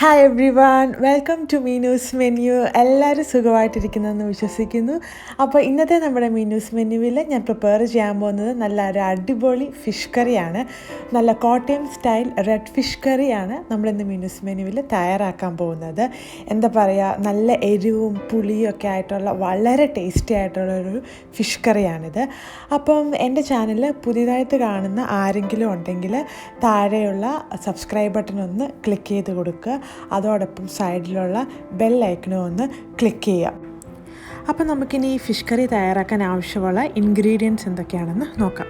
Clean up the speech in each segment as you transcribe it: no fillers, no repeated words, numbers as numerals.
Hi everyone, welcome to Meenu's menu. എല്ലാവരും സുഖമായിട്ടിരിക്കുന്നതെന്ന് വിശ്വസിക്കുന്നു. അപ്പോൾ ഇന്നത്തെ നമ്മുടെ മീനൂസ് മെനുവിൽ ഞാൻ പ്രിപ്പയർ ചെയ്യാൻ പോകുന്നത് നല്ല ഒരു അടിപൊളി ഫിഷ് കറിയാണ്. നല്ല കോട്ടയം സ്റ്റൈൽ റെഡ് ഫിഷ് കറിയാണ് നമ്മളിന്ന് മീനൂസ് മെനുവിൽ തയ്യാറാക്കാൻ പോകുന്നത്. എന്താ പറയുക, നല്ല എരിവും പുളിയും ഒക്കെ ആയിട്ടുള്ള വളരെ ടേസ്റ്റി ആയിട്ടുള്ളൊരു ഫിഷ് കറിയാണിത്. അപ്പം എൻ്റെ ചാനൽ പുതിയതായിട്ട് കാണുന്ന ആരെങ്കിലും ഉണ്ടെങ്കിൽ താഴെയുള്ള സബ്സ്ക്രൈബ് ബട്ടൺ ഒന്ന് ക്ലിക്ക് ചെയ്ത് കൊടുക്കുക. അതോടൊപ്പം സൈഡിലുള്ള ബെൽ ഐക്കണും ഒന്ന് ക്ലിക്ക് ചെയ്യുക. അപ്പോൾ നമുക്കിനി ഈ ഫിഷ് കറി തയ്യാറാക്കാൻ ആവശ്യമുള്ള ഇൻഗ്രീഡിയൻസ് എന്തൊക്കെയാണെന്ന് നോക്കാം.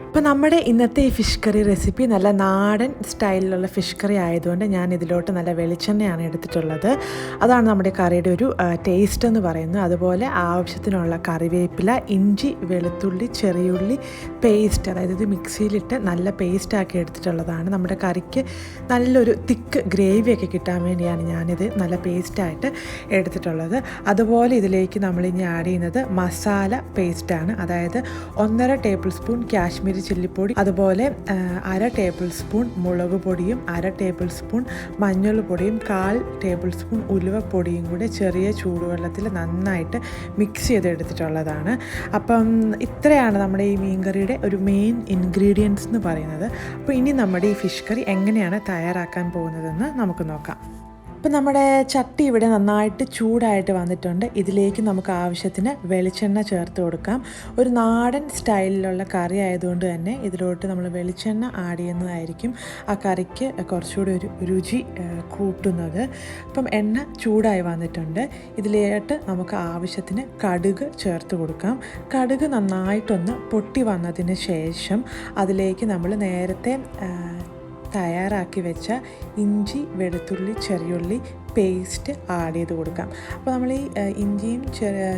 അപ്പോൾ നമ്മുടെ ഇന്നത്തെ ഈ ഫിഷ് കറി റെസിപ്പി നല്ല നാടൻ സ്റ്റൈലിലുള്ള ഫിഷ് കറി ആയതുകൊണ്ട് ഞാൻ ഇതിലോട്ട് നല്ല വെളിച്ചെണ്ണയാണ് എടുത്തിട്ടുള്ളത്. അതാണ് നമ്മുടെ കറിയുടെ ഒരു ടേസ്റ്റ് എന്ന് പറയുന്നത്. അതുപോലെ ആവശ്യത്തിനുള്ള കറിവേപ്പില, ഇഞ്ചി, വെളുത്തുള്ളി, ചെറിയുള്ളി പേസ്റ്റ്, അതായത് ഇത് മിക്സിയിലിട്ട് നല്ല പേസ്റ്റാക്കി എടുത്തിട്ടുള്ളതാണ്. നമ്മുടെ കറിക്ക് നല്ലൊരു തിക്ക് ഗ്രേവിയൊക്കെ കിട്ടാൻ വേണ്ടിയാണ് ഞാനിത് നല്ല പേസ്റ്റായിട്ട് എടുത്തിട്ടുള്ളത്. അതുപോലെ ഇതിലേക്ക് നമ്മളിനി ആഡ് ചെയ്യുന്നത് മസാല പേസ്റ്റാണ്. അതായത് 1.5 ടേബിൾ സ്പൂൺ കാശ്മീരി ചില്ലിപ്പൊടി, അതുപോലെ 1/2 ടേബിൾ സ്പൂൺ മുളക് പൊടിയും 1/2 ടേബിൾ സ്പൂൺ മഞ്ഞൾ പൊടിയും 1/4 ടേബിൾ സ്പൂൺ ഉലുവപ്പൊടിയും കൂടെ ചെറിയ ചൂടുവെള്ളത്തിൽ നന്നായിട്ട് മിക്സ് ചെയ്തെടുത്തിട്ടുള്ളതാണ്. അപ്പം ഇത്രയാണ് നമ്മുടെ ഈ മീൻകറിയുടെ ഒരു മെയിൻ ഇൻഗ്രീഡിയൻസ് എന്ന് പറയുന്നത്. അപ്പോൾ ഇനി നമ്മുടെ ഈ ഫിഷ് കറി എങ്ങനെയാണ് തയ്യാറാക്കാൻ പോകുന്നതെന്ന് നമുക്ക് നോക്കാം. അപ്പോൾ നമ്മുടെ ചട്ടി ഇവിടെ നന്നായിട്ട് ചൂടായിട്ട് വന്നിട്ടുണ്ട്. ഇതിലേക്ക് നമുക്ക് ആവശ്യത്തിന് വെളിച്ചെണ്ണ ചേർത്ത് കൊടുക്കാം. ഒരു നാടൻ സ്റ്റൈലിലുള്ള കറി ആയതുകൊണ്ട് തന്നെ ഇതിലോട്ട് നമ്മൾ വെളിച്ചെണ്ണ ആഡ് ചെയ്യുന്നതായിരിക്കും ആ കറിക്ക് കുറച്ചുകൂടി ഒരു രുചി കൂട്ടുന്നത്. അപ്പം എണ്ണ ചൂടായി വന്നിട്ടുണ്ട്. ഇതിലോട്ട് നമുക്ക് ആവശ്യത്തിന് കടുക് ചേർത്ത് കൊടുക്കാം. കടുക് നന്നായിട്ടൊന്ന് പൊട്ടി വന്നതിന് ശേഷം അതിലേക്ക് നമ്മൾ നേരത്തെ തയ്യാറാക്കി വെച്ച ഇഞ്ചി, വെളുത്തുള്ളി, ചെറിയുള്ളി പേസ്റ്റ് ആഡ് ചെയ്ത് കൊടുക്കാം. അപ്പോൾ നമ്മൾ ഈ ഇഞ്ചിയും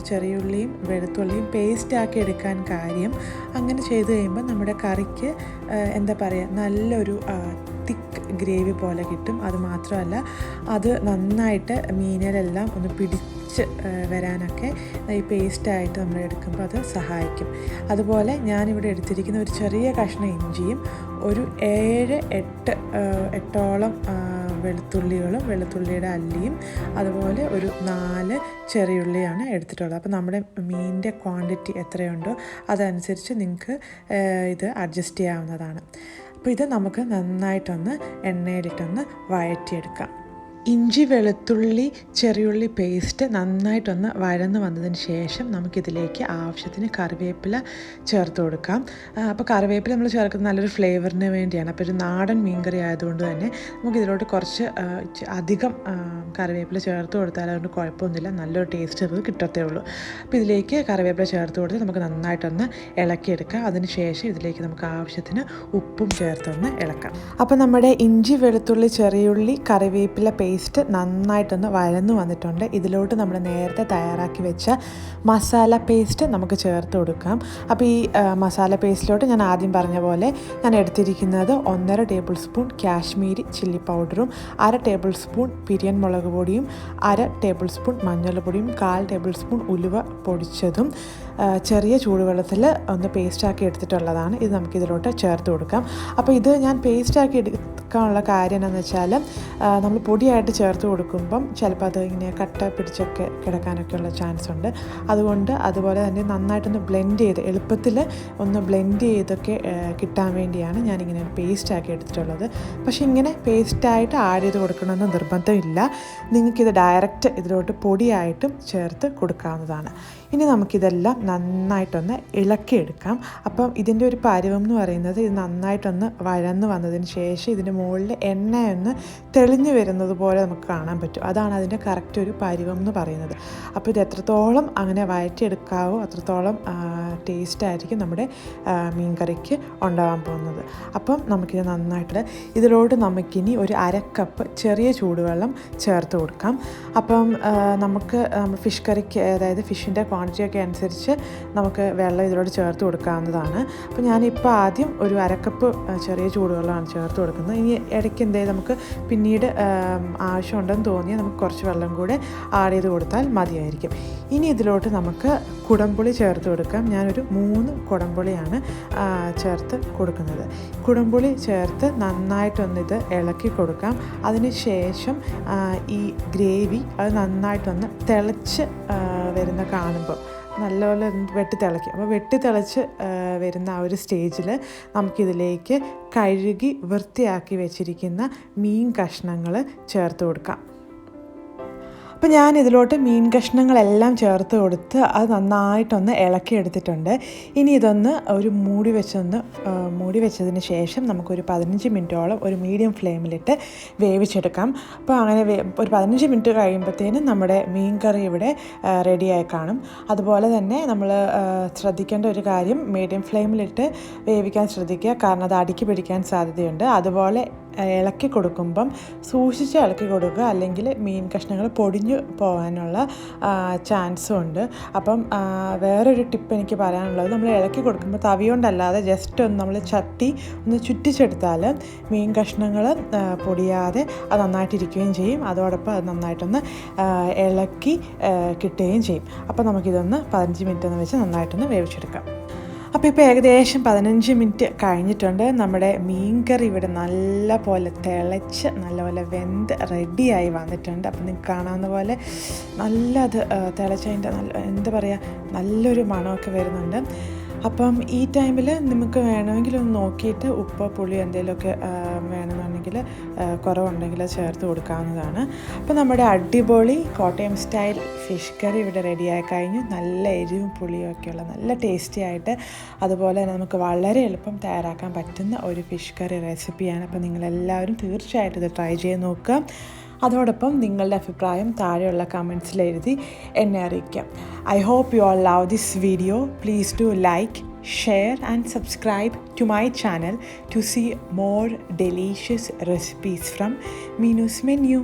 ചെറിയുള്ളിയും വെളുത്തുള്ളിയും പേസ്റ്റാക്കി എടുക്കാൻ കാര്യം, അങ്ങനെ ചെയ്ത് കഴിയുമ്പോൾ നമ്മുടെ കറിക്ക് എന്താ പറയുക, നല്ലൊരു തിക്ക് ഗ്രേവി പോലെ കിട്ടും. അതുമാത്രമല്ല, അത് നന്നായിട്ട് മീനിലെല്ലാം ഒന്ന് പിടിച്ച് വരാനൊക്കെ ഈ പേസ്റ്റായിട്ട് നമ്മൾ എടുക്കുമ്പോൾ അത് സഹായിക്കും. അതുപോലെ ഞാനിവിടെ എടുത്തിരിക്കുന്ന ഒരു ചെറിയ കഷ്ണം ഇഞ്ചിയും ഒരു 7-8 വെളുത്തുള്ളികളും വെളുത്തുള്ളിയുടെ അല്ലിയും അതുപോലെ ഒരു 4 ചെറിയുള്ളിയാണ് എടുത്തിട്ടുള്ളത്. അപ്പോൾ നമ്മുടെ മീനിൻ്റെ ക്വാണ്ടിറ്റി എത്രയുണ്ടോ അതനുസരിച്ച് നിങ്ങൾക്ക് ഇത് അഡ്ജസ്റ്റ് ചെയ്യാവുന്നതാണ്. അപ്പോൾ ഇത് നമുക്ക് നന്നായിട്ടൊന്ന് എണ്ണയിലിട്ടൊന്ന് വഴറ്റിയെടുക്കാം. ഇഞ്ചി, വെളുത്തുള്ളി, ചെറിയുള്ളി പേസ്റ്റ് നന്നായിട്ടൊന്ന് വഴന്ന് വന്നതിന് ശേഷം നമുക്കിതിലേക്ക് ആവശ്യത്തിന് കറിവേപ്പില ചേർത്ത് കൊടുക്കാം. അപ്പോൾ കറിവേപ്പില നമ്മൾ ചേർക്കുന്നത് നല്ലൊരു ഫ്ലേവറിന് വേണ്ടിയാണ്. അപ്പോൾ ഒരു നാടൻ മീൻകറി ആയതുകൊണ്ട് തന്നെ നമുക്കിതിലോട്ട് കുറച്ച് അധികം കറിവേപ്പില ചേർത്ത് കൊടുത്താൽ അതുകൊണ്ട് കുഴപ്പമൊന്നുമില്ല, നല്ലൊരു ടേസ്റ്റ് അത് കിട്ടത്തേ ഉള്ളൂ. അപ്പോൾ ഇതിലേക്ക് കറിവേപ്പില ചേർത്ത് കൊടുത്ത് നമുക്ക് നന്നായിട്ടൊന്ന് ഇളക്കിയെടുക്കാം. അതിന് ശേഷം ഇതിലേക്ക് നമുക്ക് ആവശ്യത്തിന് ഉപ്പും ചേർത്തൊന്ന് ഇളക്കാം. അപ്പോൾ നമ്മുടെ ഇഞ്ചി, വെളുത്തുള്ളി, ചെറിയുള്ളി, കറിവേപ്പില പേസ്റ്റ് നന്നായിട്ടൊന്ന് വഴന്നു വന്നിട്ടുണ്ട്. ഇതിലോട്ട് നമ്മൾ നേരത്തെ തയ്യാറാക്കി വെച്ച മസാല പേസ്റ്റ് നമുക്ക് ചേർത്ത് കൊടുക്കാം. അപ്പോൾ ഈ മസാല പേസ്റ്റിലോട്ട് ഞാൻ ആദ്യം പറഞ്ഞ പോലെ ഞാൻ എടുത്തിരിക്കുന്നത് 1.5 ടേബിൾ സ്പൂൺ കാശ്മീരി ചില്ലി പൗഡറും 1/2 ടേബിൾ സ്പൂൺ പിരിയൻ മുളക് പൊടിയും 1/2 ടേബിൾ സ്പൂൺ മഞ്ഞൾപ്പൊടിയും 1/4 ടേബിൾ സ്പൂൺ ഉലുവ പൊടിച്ചതും ചെറിയ ചൂടുവെള്ളത്തിൽ ഒന്ന് പേസ്റ്റാക്കി എടുത്തിട്ടുള്ളതാണ്. ഇത് നമുക്കിതിലോട്ട് ചേർത്ത് കൊടുക്കാം. അപ്പോൾ ഇത് ഞാൻ പേസ്റ്റാക്കി എടുക്കാനുള്ള കാര്യം എന്താണെന്ന് വെച്ചാൽ, നമ്മൾ പൊടിയായിട്ട് ചേർത്ത് കൊടുക്കുമ്പം ചിലപ്പോൾ അത് ഇങ്ങനെ കട്ട പിടിച്ചൊക്കെ കിടക്കാനൊക്കെയുള്ള ചാൻസ് ഉണ്ട്. അതുപോലെ തന്നെ നന്നായിട്ടൊന്ന് ബ്ലെൻഡ് ചെയ്ത് എളുപ്പത്തിൽ ഒന്ന് ബ്ലെൻഡ് ചെയ്തൊക്കെ കിട്ടാൻ വേണ്ടിയാണ് ഞാനിങ്ങനെ പേസ്റ്റാക്കി എടുത്തിട്ടുള്ളത്. പക്ഷേ ഇങ്ങനെ പേസ്റ്റായിട്ട് ആഡ് ചെയ്ത് കൊടുക്കണമെന്ന് നിർബന്ധമില്ല. നിങ്ങൾക്കിത് ഡയറക്റ്റ് ഇതിലോട്ട് പൊടിയായിട്ടും ചേർത്ത് കൊടുക്കാവുന്നതാണ്. ഇനി നമുക്കിതെല്ലാം നന്നായിട്ടൊന്ന് ഇളക്കിയെടുക്കാം. അപ്പം ഇതിൻ്റെ ഒരു പരുവം എന്ന് പറയുന്നത്, ഇത് നന്നായിട്ടൊന്ന് വഴന്ന് വന്നതിന് ശേഷം ഇതിൻ്റെ മുകളിൽ എണ്ണയൊന്ന് തെളിഞ്ഞു വരുന്നത് പോലെ നമുക്ക് കാണാൻ പറ്റും. അതാണ് അതിൻ്റെ കറക്റ്റ് ഒരു പരുവം എന്ന് പറയുന്നത്. അപ്പോൾ ഇത് എത്രത്തോളം അങ്ങനെ വഴറ്റിയെടുക്കാവോ അത്രത്തോളം ടേസ്റ്റായിരിക്കും നമ്മുടെ മീൻ കറിക്ക് ഉണ്ടാകാൻ പോകുന്നത്. അപ്പം നമുക്കിത് നന്നായിട്ട് ഇതിലോട്ട് നമുക്കിനി ഒരു 1/2 കപ്പ് ചെറിയ ചൂടുവെള്ളം ചേർത്ത് കൊടുക്കാം. അപ്പം നമുക്ക് ഫിഷ് കറിക്ക്, അതായത് ഫിഷിൻ്റെ ക്വാണ്ടിറ്റി ഒക്കെ അനുസരിച്ച് നമുക്ക് വെള്ളം ഇതിലോട്ട് ചേർത്ത് കൊടുക്കാവുന്നതാണ്. അപ്പോൾ ഞാനിപ്പോൾ ആദ്യം ഒരു 1/2 കപ്പ് ചെറിയ ചൂടുവെള്ളമാണ് ചേർത്ത് കൊടുക്കുന്നത്. ഇനി ഇടയ്ക്ക് നമുക്ക് പിന്നീട് ആവശ്യമുണ്ടെന്ന് തോന്നിയാൽ നമുക്ക് കുറച്ച് വെള്ളം കൂടെ ആഡ് ചെയ്ത് കൊടുത്താൽ മതിയായിരിക്കും. ഇനി ഇതിലോട്ട് നമുക്ക് കുടംപുളി ചേർത്ത് കൊടുക്കാം. ഞാനൊരു 3 കുടംപുളിയാണ് ചേർത്ത് കൊടുക്കുന്നത്. കുടംപുളി ചേർത്ത് നന്നായിട്ടൊന്നിത് ഇളക്കി കൊടുക്കാം. അതിന് ശേഷം ഈ ഗ്രേവി അത് നന്നായിട്ടൊന്ന് തിളച്ച് വരുന്ന കാണുമ്പോൾ നല്ലപോലെ വെട്ടിത്തിളയ്ക്കും. അപ്പോൾ വെട്ടിത്തിളച്ച് വരുന്ന ആ ഒരു സ്റ്റേജിൽ നമുക്കിതിലേക്ക് കഴുകി വൃത്തിയാക്കി വെച്ചിരിക്കുന്ന മീൻ കഷ്ണങ്ങൾ ചേർത്ത് കൊടുക്കാം. അപ്പോൾ ഞാൻ ഇതിലോട്ട് മീൻ കഷ്ണങ്ങളെല്ലാം ചേർത്ത് കൊടുത്ത് അത് നന്നായിട്ടൊന്ന് ഇളക്കിയെടുത്തിട്ടുണ്ട്. ഇനി ഇതൊന്ന് ഒരു മൂടി വെച്ചതിന് ശേഷം നമുക്കൊരു 15 മിനിറ്റോളം ഒരു മീഡിയം ഫ്ലെയിമിലിട്ട് വേവിച്ചെടുക്കാം. അപ്പോൾ അങ്ങനെ ഒരു 15 മിനിറ്റ് കഴിയുമ്പോഴത്തേനും നമ്മുടെ മീൻ കറി ഇവിടെ റെഡിയായി കാണും. അതുപോലെ തന്നെ നമ്മൾ ശ്രദ്ധിക്കേണ്ട ഒരു കാര്യം, മീഡിയം ഫ്ലെയിമിലിട്ട് വേവിക്കാൻ ശ്രദ്ധിക്കുക, കാരണം അത് അടിക്ക് പിടിക്കാൻ സാധ്യതയുണ്ട്. അതുപോലെ ഇളക്കി കൊടുക്കുമ്പം സൂക്ഷിച്ച് ഇളക്കി കൊടുക്കുക, അല്ലെങ്കിൽ മീൻ കഷ്ണങ്ങൾ പൊടിഞ്ഞു പോകാനുള്ള ചാൻസും ഉണ്ട്. അപ്പം വേറൊരു ടിപ്പ് എനിക്ക് പറയാനുള്ളത്, നമ്മൾ ഇളക്കി കൊടുക്കുമ്പോൾ തവി കൊണ്ടല്ലാതെ ജസ്റ്റ് ഒന്ന് നമ്മൾ ചട്ടി ഒന്ന് ചുറ്റിച്ചെടുത്താൽ മീൻ കഷ്ണങ്ങൾ പൊടിയാതെ അത് നന്നായിട്ടിരിക്കുകയും ചെയ്യും. അതോടൊപ്പം അത് നന്നായിട്ടൊന്ന് ഇളക്കി കിട്ടുകയും ചെയ്യും. അപ്പോൾ നമുക്കിതൊന്ന് 15 മിനിറ്റ് ഒന്ന് വെച്ച് നന്നായിട്ടൊന്ന് വേവിച്ചെടുക്കാം. അപ്പോൾ ഇപ്പോൾ ഏകദേശം 15 മിനിറ്റ് കഴിഞ്ഞിട്ടുണ്ട്. നമ്മുടെ മീൻ കറി ഇവിടെ നല്ല പോലെ തിളച്ച് നല്ലപോലെ വെന്ത് റെഡിയായി വന്നിട്ടുണ്ട്. അപ്പം നിങ്ങൾക്ക് കാണാവുന്ന പോലെ നല്ലത് തിളച്ചതിൻ്റെ എന്താ പറയുക, നല്ലൊരു മണമൊക്കെ വരുന്നുണ്ട്. അപ്പം ഈ ടൈമിൽ നമുക്ക് വേണമെങ്കിൽ ഒന്ന് നോക്കിയിട്ട് ഉപ്പ് പുളി എന്തെങ്കിലുമൊക്കെ വേണമെന്നുണ്ടെങ്കിൽ കുറവുണ്ടെങ്കിൽ ചേർത്ത് കൊടുക്കാവുന്നതാണ്. അപ്പോൾ നമ്മുടെ അടിപൊളി കോട്ടയം സ്റ്റൈൽ ഫിഷ് കറി ഇവിടെ റെഡിയായി കഴിഞ്ഞു. നല്ല എരിവും പുളിയും ഒക്കെയുള്ള നല്ല ടേസ്റ്റി ആയിട്ട്, അതുപോലെ തന്നെ നമുക്ക് വളരെ എളുപ്പം തയ്യാറാക്കാൻ പറ്റുന്ന ഒരു ഫിഷ് കറി റെസിപ്പിയാണ്. അപ്പോൾ നിങ്ങളെല്ലാവരും തീർച്ചയായിട്ടും ഇത് ട്രൈ ചെയ്ത് നോക്കുക. അതോടൊപ്പം നിങ്ങളുടെ അഭിപ്രായം താഴെയുള്ള കമൻസിൽ എഴുതി എന്നെ അറിയിക്കാം. I hope you all love this video. Please do like, share and subscribe to my channel to see more delicious recipes from Meenu's Menu.